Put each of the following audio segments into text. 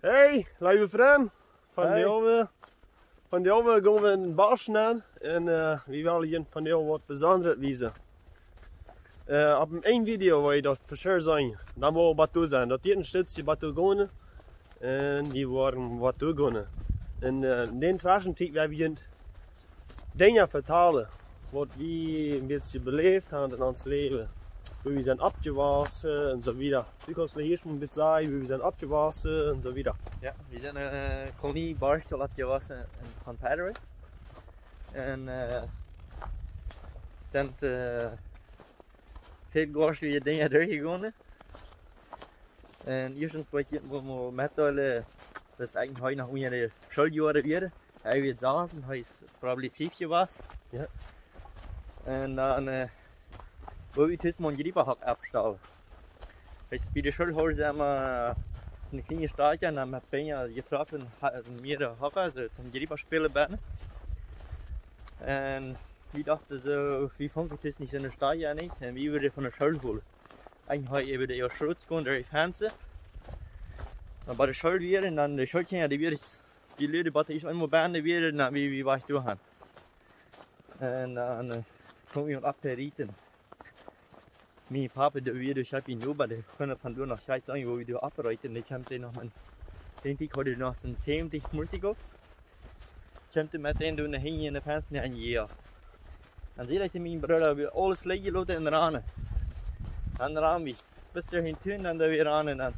Hey, lieve vriend. Hey. Van de over gaan we een bos naar en we willen je van jou wat bijzonders wijzen. Op één video wil je dat voor sure zijn. Dan moet we wat toe zijn. Dat hier een stukje wat toe gaan en die worden wat toe gaan. En in de tussentijd waar we je dingen vertalen wat we een beetje beleefd hebben in ons leven. Wie we zijn opgewassen en zo wieder. Du kannst mir hier schon ein bisschen sagen, wie wir sind abgewassen und so wieder. Ja, we zijn een kolonie Barschel opgewassen in Van Patrick. En zijn veel goede dingen doorgegaan. En eerstens wat je moet mitteilen, dat is eigenlijk heute noch unsere Schuljahre wieder. Hij wird saßen, hij is probably 5 gewassen. Ja. En dan wo wir das mal Grieberhack abstellen. Bei der Schulhose haben wir eine kleine Stadion, dann haben wir getroffen, mehrere Hacker, also zum Grieber spielen werden. Und ich dachte so, wie funktioniert das nicht so eine Stadion nicht? Und wie würde ich von der Schule holen? Eigentlich habe ich über die Schutz gehen, durch die Fenster. Dann bei der Schule wieder, und dann die Schulkinder, die Leute, die ich einmal beenden wieder, dann wie war ich durch. Und dann komme ich abgeritten. Mijn papa de weer dus heb je nu bij de kunnen van doen nog scheiß sagen wo wir do abreiten ich habe den noch mal den die heute noch sind 70 Musiker ich habe mit denen do hin in der Fenster ein Jahr dann sehe ich mein Bruder wir alles legen Leute in Rane dann ran wir bis dahin tun dann da wir ran und dann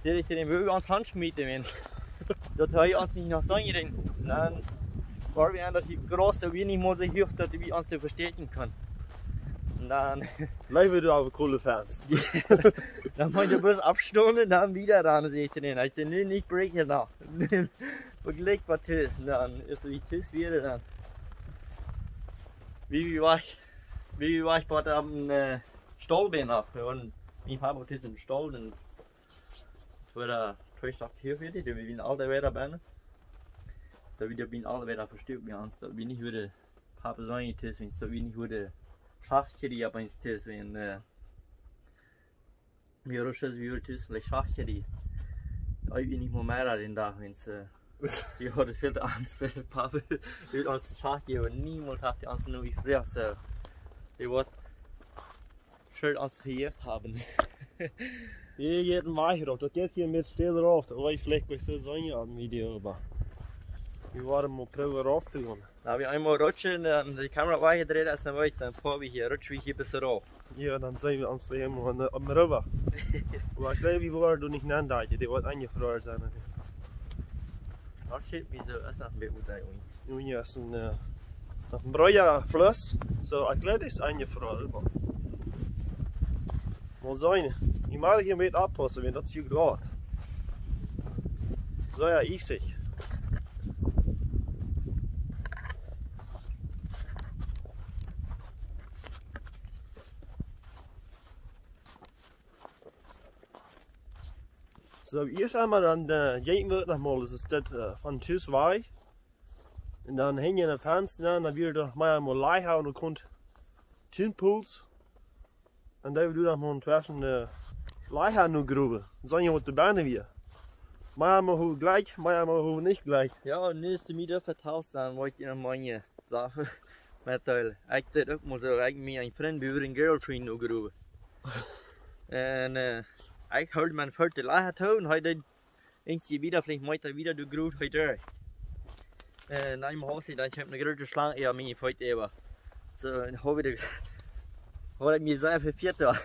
sehe ich den wir uns Handschmiede wenn das habe uns nicht noch sagen dann war wir an das große wie nicht mal so hoch dass wir uns verstehen kann. Dan Leven du aber coole Fans. Dan moet je bus afstonden en dan wieder ran zitten in. Als je nu niet breken nog. Begelijk wat is. Dan is er iets weer dan. Wie war ich bei am Stall bin ab. Und mein Papa ist im Stall und für der Treuschaft hier für die wir bin alle wieder bin. Da wieder bin alle wieder verstört mir ans. Da bin ich würde Papa sagen, das wenn da bin ich würde Schachcheri aber ins Tisch wenn wir rusches wie wird es like Schachcheri. Ich bin nicht mehr den da wenn's die hat es viel Angst für Papa wird uns Schachcheri und niemals hat die Angst nur wie früher so die wird schön uns verjährt haben. Jeden Weicher doch, das geht hier mit still drauf, da war ich vielleicht bei so sagen am Video aber. Wir waren mal probieren rauf zu gehen. Da wir einmal rutschen und die Kamera weggedreht ist, dann weiß ich, dann fahren wir hier, rutschen wir hier bis rauf. Ja, dann sehen wir uns hier am Rüber. Aber ich glaube, wir wollen du nicht nennen, die wird eingefroren sein. Ach shit, wieso ist das ein bisschen Nun ja, ist ein Breuer Fluss, so ich glaube, das ist eingefroren. Mal sehen, ich mache hier mit abpassen, wenn das hier geht. So ja, easig. So, eerst einmal dann gehen wir nochmal, das ist das von Tüßweich. Und dann hängen wir in der Fenster, dann wird doch mal Leiha und kommt Tinpools. Und dann wird noch mal zwischen Leiha nur Grube. Und so was die Beine wir. Mal mal gleich, mal mal nicht gleich. Ja, nächste Mieter vertauscht, dann wollte ich noch meine Sachen mitteilen. Ich dachte auch mal so, eigentlich ein Freund über den Girltrain nur Grube. Und ich hörte meine vierte Leiha tun und heute irgendwie wieder, vielleicht heute wieder du Grube heute. Und einmal habe ich eine große Schlange, ja, meine Feuchte eben. So, habe ich mir sehr verfehlt da.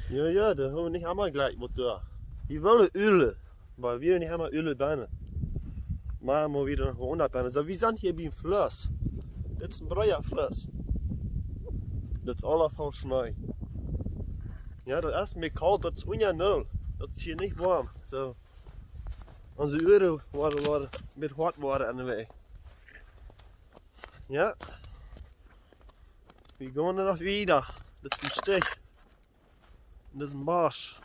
Ja, da haben wir nicht einmal gleich was da. Wir wollen Öle, weil wir nicht einmal Öle Beine. Mal mal wieder noch 100 Beine. So, wir sind hier beim Fluss. Das ist ein Breuer Fluss. Das ist alles voll Schnee. Ja, das ist mir kalt, das ist unter Null. Das ist hier nicht warm. So. Unsere Öre waren mit hart worden an der Weg. Ja. Wir gehen dann noch wieder. Das ist ein Stich. Und das ist ein Barsch.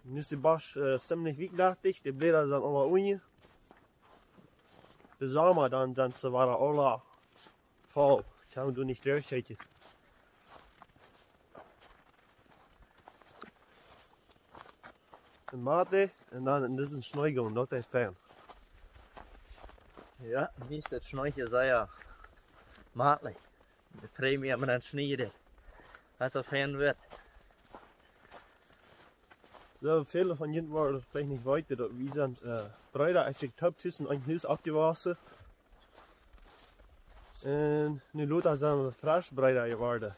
Und ist der Barsch ziemlich wichtig. Die Blätter sind alle unten. Der Sommer dann sind sie alle voll. Kann du nicht durchhalten. een mate en dan dit is een snoeigoon, dat is fijn. Ja, minst het snoetje zei ja. Maatelijk. De premie maar dan snijden. Dat is fijn werd. So, viele von Ihnen waren vielleicht nicht weiter, dass wir sind Bräuder eigentlich Töpfchen ein Haus abgewaschen. Und nu Lothar sind wir frisch Bräuder geworden.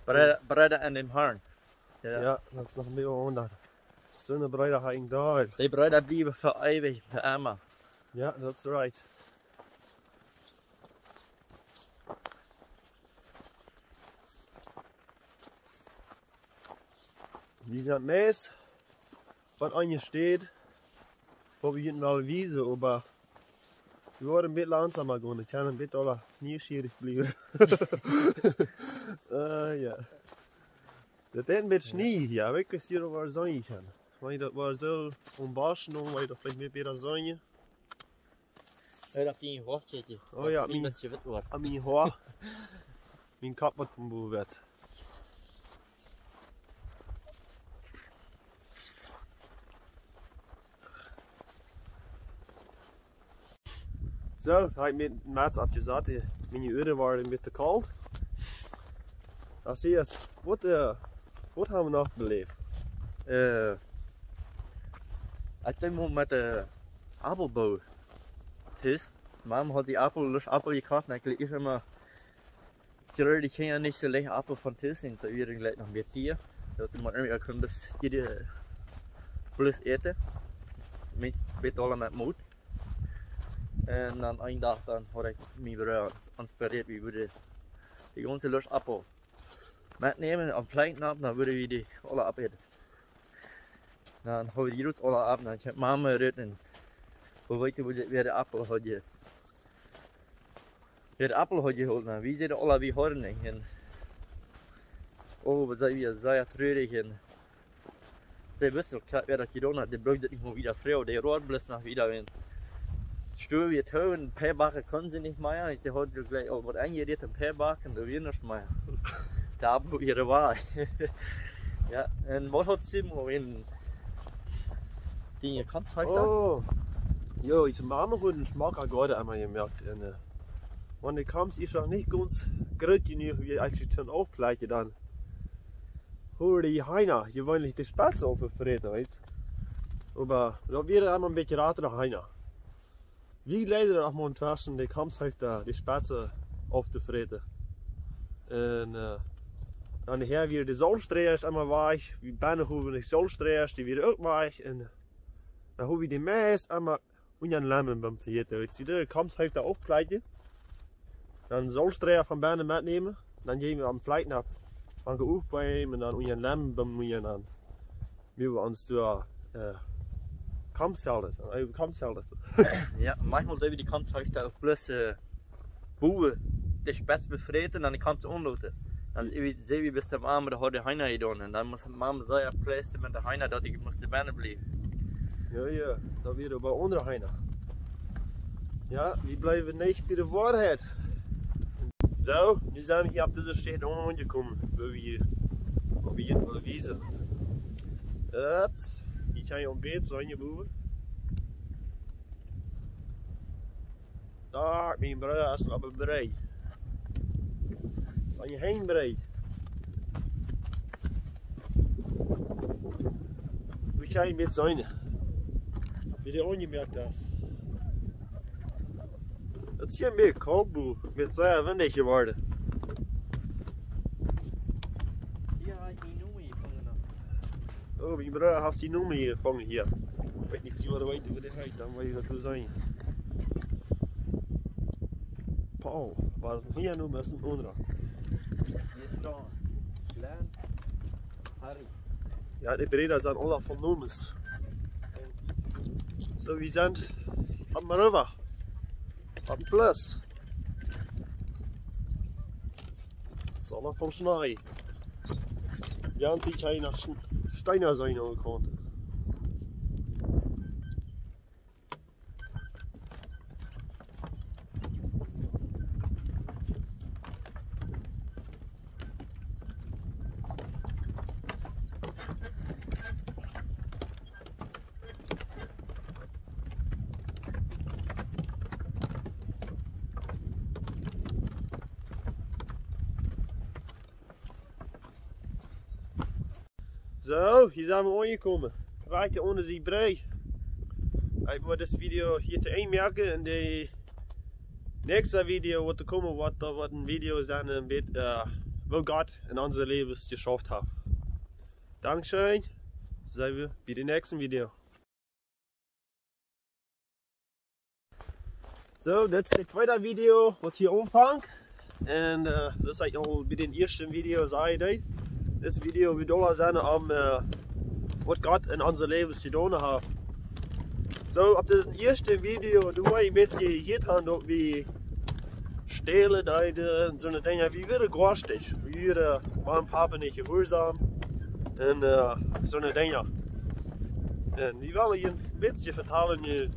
Bräuder an dem Horn. Ja, dat is nog een beetje onder. Zo'n Bräuder hangen daar. Die Bräuder blijven voor eeuwig, voor immer. Ja, that's right. Wir sind meest wat an je steht, wo wir hinten alle Wiese, aber wir waren ein bisschen langsamer geworden. Ich kann ein bisschen alle neugierig bleiben. Ja. Das ist ein bisschen Schnee hier, aber ich weiß nicht, was sein kann. Weil das war so unbarschen, weil das vielleicht mehr sein. Ja, dat ging hoortje. Oh ja, mijn wit wordt. Aan mijn haar. Mijn kap wat van werd. Zo, heb ik met Mats afgezet. Mijn oren waren een beetje koud. Dan zie je eens, wat hebben we nog beleefd? Ik denk met de appelboom. Dus, Mom hat die Apfel gekauft, dann ist immer, die können ja nicht so lecker Apfel von Tisch sind, da wird gleich noch mehr Tier. Da man irgendwie können das jede bloß eten, mit allem mit Mut. Und dann einen Tag dann hat ich mich wieder inspiriert, wie würde die ganze Lust Apfel mitnehmen, am Planken ab, dann würde ich die alle abheben. Dann habe ich die Rut alle ab, dann ich habe Mama reden. Hoe weet je weer de appel had je? Weer de appel had je gehoord. Wie zit alle wie horning? En oh, we zijn weer zeer treurig. En de wissel weer dat je dan had, de brugt het niet meer wieder vrij. De roodblus nog wieder in. Stuur weer touw en een paar bakken kon ze niet meer. Dus die had je gleich al wat aangericht, een paar bakken, dat weer niet meer. De appel weer waar. Ja, en wat had ze maar in die je kant heeft? Oh. Jo, ich habe am guten Geschmack auch gerade einmal gemerkt. Und die Kamps ist auch nicht ganz gut genug, wie eigentlich schon aufgleiche dann. Hoe die Heiner, gewöhnlich die Spätzle aufgefressen, weißt du? Aber da wäre einmal ein bisschen rater Heiner. Wie leider auch mal inzwischen die Kamps halt da die Spätzle aufzufressen. Und dann her wieder die Solstreers einmal weich, wie Bannenhoven die Solstreers, die wieder auch weich. Und dann haben wir die Mais einmal und een lemmen beim Theater. Ich sehe, Kamps heeft daar opgeleid. Dan Solstreer van bijna metnemen. Dan gaan we am Flight ab. Van geoefend bij hem en dan een lemmen beim en dan. Nu we ons door Kampshelden. Ja, manchmal doen we die kampshuis auf bloß Buben, die Spätz befrieden und dann kannst du unloten. Dann sehen wir bis zum Abend, da hat die Heiner getan. Und dann muss die Mama sagen, pläste mit der Heiner, dass ich muss die Beine bleiben. Ja, dat weer bij onder Heiner. Ja, we blijven niet bij de waarheid. Zo, nu zijn we hier op deze stad aangekomen, waar we hier willen wijzen. Ups, hier kan je ontbijt zijn, je boven. Daar, mijn broer is op het bereid. Zijn je heen bereid? We kan je met zijn. Wie du angemerkt hast. Het is hier meer koud, boe. Met zeer windig geworden. Ja, ik die Nummer gevangen. Oh, mijn broer heeft die Nummer hier gevangen hier. Ik weet niet wat dit heet, dan wil je dat zijn. Paul, waar is een hier nummer is een andere. John, Glenn, Harry. Ja, die Brüder zijn alle van nummers. So, wir sind am River, am Fluss. Sonne vom Schnee. Ja, und ich habe nach Steiner sein angekommen. Zo, hier zijn we aangekomen. Rijken onder die brei. Ik wil deze video hier te eindigen en de nächste video wat te komen wat een video zijn een beetje wat God in onze levens geschafft hat. Dankeschön. Zijn we bij de nächste video. Zo, dit is de tweede video wat hier omvangt. En zoals ik al bij de eerste video zei, deze video wil zijn om wat God in onze levens gedaan heeft. Zo, op de eerste video doen we een beetje hier dat we stelen en zo'n dingen. We werden gorstig, we waren papa niet gehoorzaam en zo'n dingen. En we willen je een beetje vertellen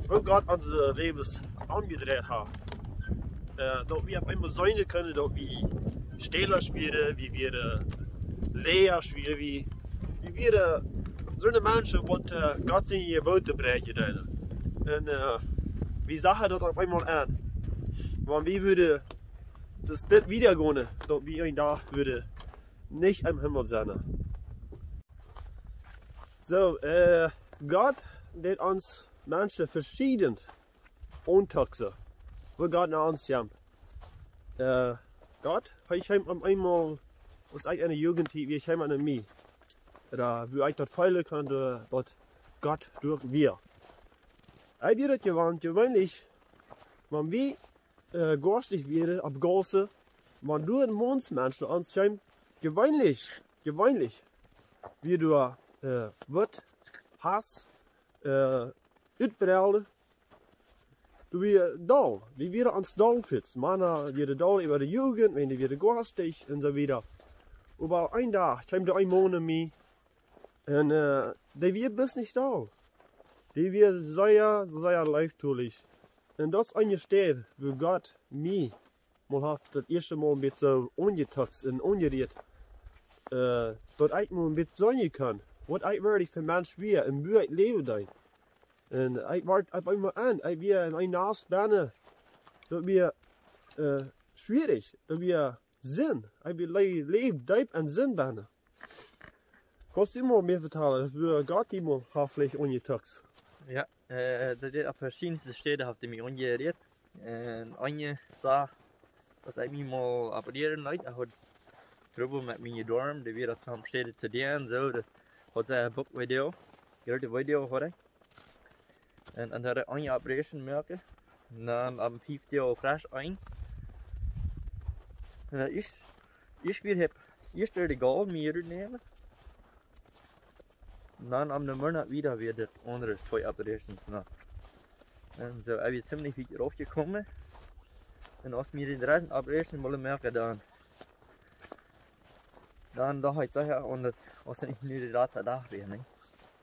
hoe God onze levens aangedraaid heeft. Dat we op eenmaal zijn kunnen dat we stelers werden, we werden leers, we werden zo'n mensen wat God in je boot te brengen. En we zagen dat op eenmaal aan. Want we würden das nicht wiedergehen, dass wir ein Tag würde nicht im Himmel sein. So, Gott hat uns Menschen verschieden Untaxe, wo Gott nach uns kommt. Gott, ich habe einmal, was ich in der Jugend, wir haben an mich, da wo ich dort feilen kann, dort Gott durch wir. Ich würde gewöhnlich, wenn wir gorstig werden op Golse, maar door de monsmensen aanschijn gewöhnlich, wie du wat, Hass, uitbreiden, du wir dal, wie wir ans dal fit, Männer wir dal über die Jugend, wenn die wieder gorstig und so wieder. Aber ein Tag, ich habe ein Monat mit, und die wir bis nicht dal, die wir sehr leiftulich. En dat is eingestellt, wo Gott mich mal hat das erste Mal ein bisschen angetaxt und angeredet, dass ich mal ein bisschen sagen kann, was ich wirklich für Mensch wäre und wie ich lebe da. Und ich warte auf einmal an, ich wäre in ein Nas Berne, das wäre schwierig, das wäre Sinn, ich wäre leben, deib und Sinn Berne. Kannst du immer mehr vertellen, wie Gott immer hat vielleicht angetaxt? Ja, dat is op verschillende steden heeft hij mij ongereerd. En Anje zei dat ik me mal opereren laat. Hij had trouble met mijn darm, die weer van steden te doen. Zo, dat had hij een boekvideo, grote video had hij. En dan had hij een operation maken. En dan op 5 jaar crash een. En ik weer heb eerst de gal meer nemen. Dan am Monat wieder wird andere 2 Operations noch. Und so habe ich ziemlich viel raufgekommen. Und als mir die 3. Operation wollen merken, dann dachte ich sicher, und das was nicht nur die letzte Tag wäre, nicht?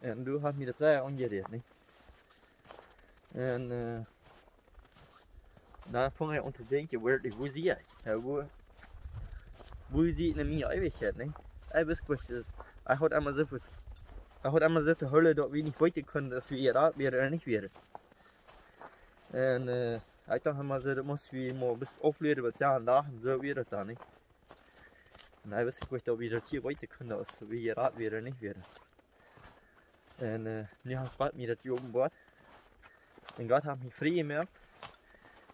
Und du hast mir das sehr angeredet, nicht? Und dann fange ich an zu denken, wo sehe ich? Ja, wo sehe ich nämlich Ewigkeit, nicht? Ich weiß nicht, ich hatte einmal so viel. Ich had allemaal zitten hullen dat we niet weten kunnen als we hier uit werden en niet weer. En ik dacht allemaal dat moesten we maar bis opleren wat ja en dag en zo weer het dan niet. En hij wist ik dat we dat hier weten kunnen als we hier uit werden en niet weer. En nu heeft God mij dat hier openbaard. En God heeft mij vrij gemaakt.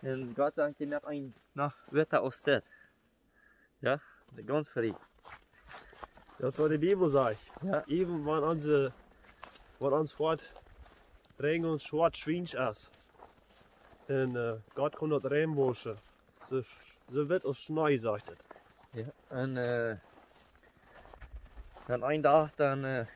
En God sagt je net een nach Wetter aus der. Ja, ganz vrij. Dat is wat de Bibel zegt. Ja. Even wat ons wordt Regen und zwart schwinsch is. En God kon dat reinwaschen. Zo wit als Schnee, zegt het. Ja, en dan een dag dan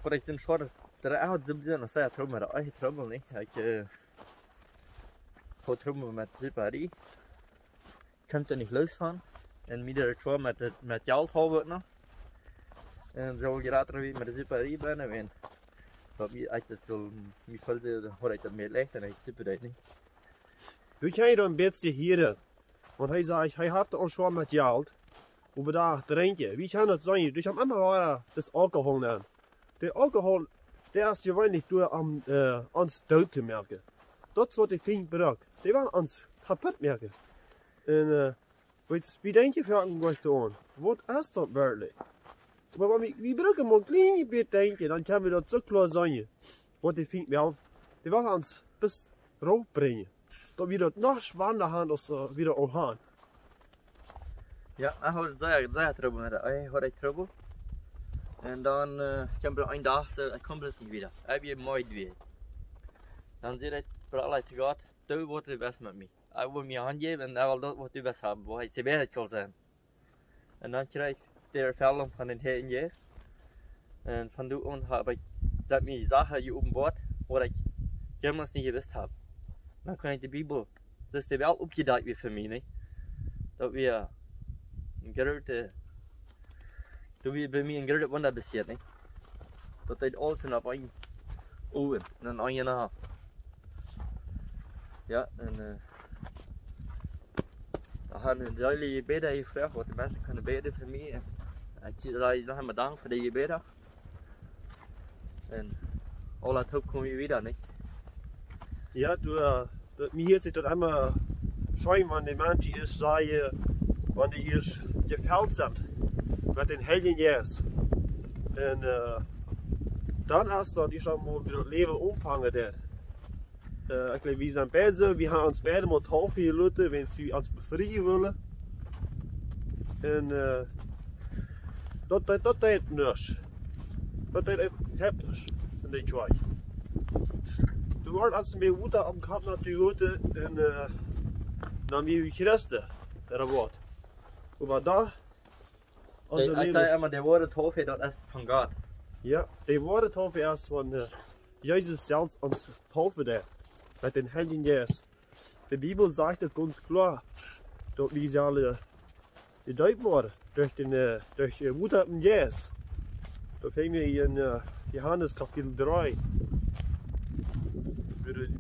voor ik den schwarz der had ze bedoelen als hij trouwens maar hij trouwens niet ik had trouwens met Silpari konnte nicht losfahren en wieder schon met Geld hebben nog en zo gerade weer met de Silpari bijna en dat wie ik dat zo me voelde hoor ik dat meer ligt en ik zit dat niet. Hoe kan je dan een beetje hier? Want hij zegt, hij heeft al schon met geld, over daar drinken. Wie kan dat zijn? Dus ik heb immer das Alkohol nemen. Der Alkohol, der ist gewöhnlich durch ans dood te merken. Dat is wat ik vind bereikt. Die waren ons kapot merken. En Wie denk je van wat doen? Wat is dat werkelijk? Maar we bruggen maar een klein beetje denken, dan kunnen we dat zo klaar zijn. Wat die vindt wel, die wil ons bis rauf brengen. Dat we dat nog spannender gaan als we dat al gaan. Ja, ik had zeer trouble met dat. Ik had trouble. En dan kwam er een dag, ik kom dus niet weer. Ik heb je mooi weer. Dan zei hij, voor alle te gaat, du wordt het best met mij. Ik wil me aangeven en ik wil dat wat u best hebben, wat het beter zal zijn. En dan kreeg ik de ervaring van den Heer Jezus. En van toen aan heb ik dat mij Sachen geopenbaard, wat ik jemals niet gewusst heb. Dan kan ik de Bijbel, dus die wel opgedacht weer voor mij, nee? Dat we een grote, dat we bij mij een grote wonder passiert, nee? Dat dit alles op een ogen en dan een na. Ja, en dan gaan we duidelijk gebeden gevraagd, wat de mensen kunnen bidden voor mij. En ik zie dat je nog helemaal dank voor de gebeden. En al dat hoop kom je weer, nee? Ja, mir hier zit dat einmal schön, wann die Menschen ist, sagen, wann die hier gefällt sind, mit den Heiligen Jezus. Und dann erst dann die schon mal wieder Leben umfangen dort. Ich glaube, wir sind beide, wir haben uns beide mal taufen gelassen, wenn sie uns befreien wollen. Und dat deed niks. Dat deed even heftig in die twee. Du warst als wir Mutter am Kampf natürlich und dann wie Christen, der Wort. Aber da, Ich sage immer, der Wort Taufe, das ist von Gott. Ja, die Worte Taufe erst von Jesus selbst uns Taufe der, mit den Heiligen Jezus. Die Bibel sagt es ganz klar, dass wir alle gedeutet wurden durch die Mutter von Jesus. Da finden wir in Johannes Kapitel 3.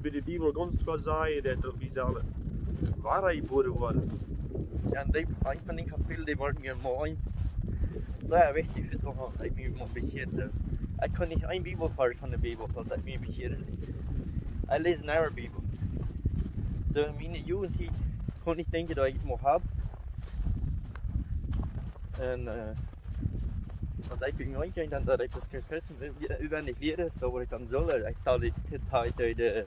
Bij de Bibel ganz klar sagen, dass wir alle Wahrheit wurden. Ja, en een van die kapitelen die wordt mir mal sehr wichtig für so was, ich mich mal beschert. Ich kann nicht ein Bibelvers von der Bibel, was ich mich beschert. Ich lese in einer Bibel. So in meiner Jugend konnte ich denken, dass ich mal habe. Und als ich bin reingegangen, dann dass ich das Christen über nicht lehre, da wurde ich dann so, ich talte die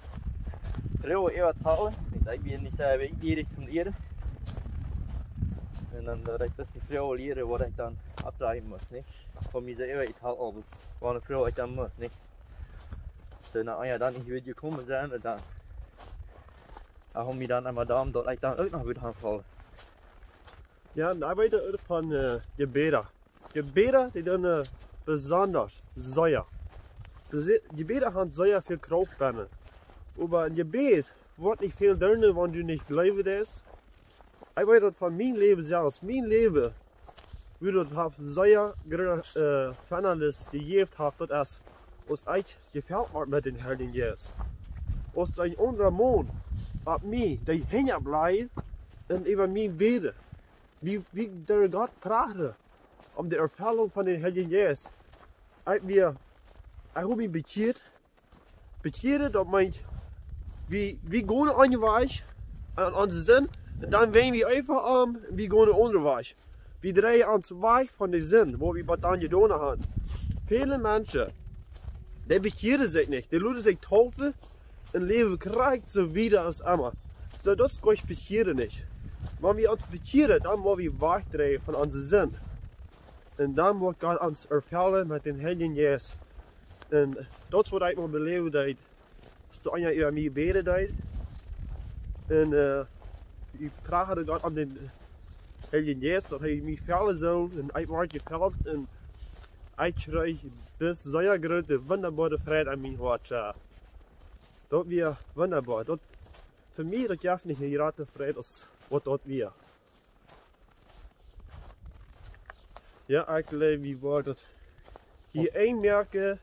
Frau eher talen. Ich will nicht sagen, wie ich von ihr. En dan dat ik best die vrouw leren wat ik dan afdragen moest, niet? Voor mij zelf iets haal op, wat een vrouw ik dan moest, niet? Dus nou ja, dan niet weer gekomen zijn en dan hebben we dan einmal daarom dat ik dan ook nog weer aanvallen. Ja, en dan weet je van gebeden. Gebeden die dan besonders säuer. Gebeden haben säuer viel Kraft binnen. Aber ein Gebet wird nicht viel drin, wenn du nicht bleiben lässt. Ich weiß das von meinem Leben selbst. Mein Leben würde das sehr Verhältnis gegeben haben, dass es euch gefällt hat mit den Heiligen Jesus. Als ein anderer Mann ab mir, der hängen bleibt und über mich beten, wie der Gott praten, die Erfüllung von den Heiligen Jesus. Ich habe mich bekehrt, das meint, wir gehen einen Weg an unseren Sinn. En dan werden we einfach aan, we gaan een andere weg. We draaien ons weg van de zin, waar we wat dan gedaan hebben. Viele Menschen, die bekeren sich nicht, die lassen sich taufen und leben korrekt so wieder als immer. So, das ist bekeren nicht. Wenn wir uns bekeren, dann wollen wir wegdrehen von unserem Sinn. Und dann wird Gott uns erfüllen mit den Heiligen Jesus. Und das wird ich mal beleven, dass du einer über mich beten. Und ich frage Gott an den Heiligen Jesus, dass er mich fällen soll und ich werde gefällt und ich kriege bis sehr große, wunderbare Freude an mein Herz. Das wäre wunderbar. Das, für mich das gibt nicht eine große Freude, als was das wäre. Ja, ich glaube, wir wollen hier einmerken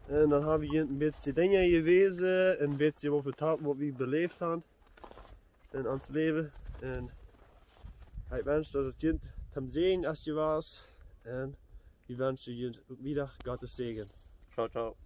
und dann haben wir ein bisschen Dinge gewesen, ein bisschen was wir belebt haben in ons leven. En ik wens dat het kind ten zegen als je was. En ik wens je wieder Gottes Segen. Ciao, ciao.